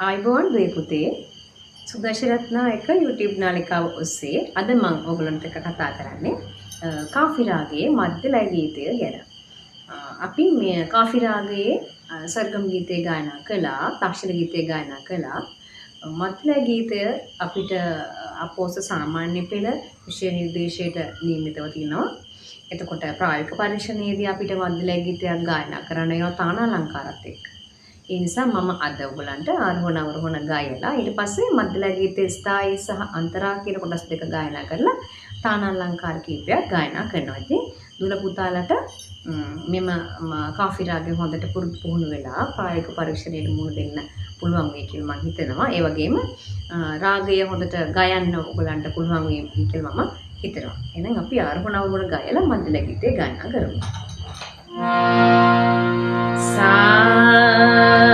ආයිබෝන් දුවේ පුතේ සුදර්ශනරත්න එක YouTube නාලිකාව ඔස්සේ අද මම ඔයගලන්ට කතා කරන්නේ කාෆි රාගයේ මධ්‍ය ලය ගීතය ගැන. අපි මේ කාෆි රාගයේ සර්ගම් ගීතය ගායනා කළා, තාක්ෂණ ගීතය ගායනා කළා. මධ්‍ය ලය ගීතය අපිට අපෝස සාමාන්‍ය පෙළ විෂය නිර්දේශයට නියමිතව තියෙනවා. එතකොට ප්‍රායෝගික පරීක්ෂණයේදී අපිට මධ්‍ය ලය ගීතයක් ගායනා කරන්න වෙනවා තානාලංකාරත් එක්ක. ඒ නිසා මම අද ඔයගලන්ට ආරෝහණ අවරෝහණ ගායලා ඊට පස්සේ මධ්‍ය ලය ගීතයේ ස්ථායි සහ අන්තරා කියන කොටස් දෙක ගායනා කරලා තානාලංකාර කීපයක් ගායනා කරනවා. ඉතින් දුල පුතාලට මෙම කාෆි රාගය හොඳට පුහුණු වෙලා ප්‍රායෝගික පරීක්ෂණයට මුහුණ දෙන්න පුළුවන් වෙයි කියලා මම හිතනවා. ඒ වගේම රාගය හොඳට ගයන්න ඔයගලන්ට පුළුවන් වෙයි කියලා මම හිතනවා. එහෙනම් අපි ආරෝහණ අවරෝහණ ගායලා මධ්‍ය ලය ගීතය ගායනා කරමු. සා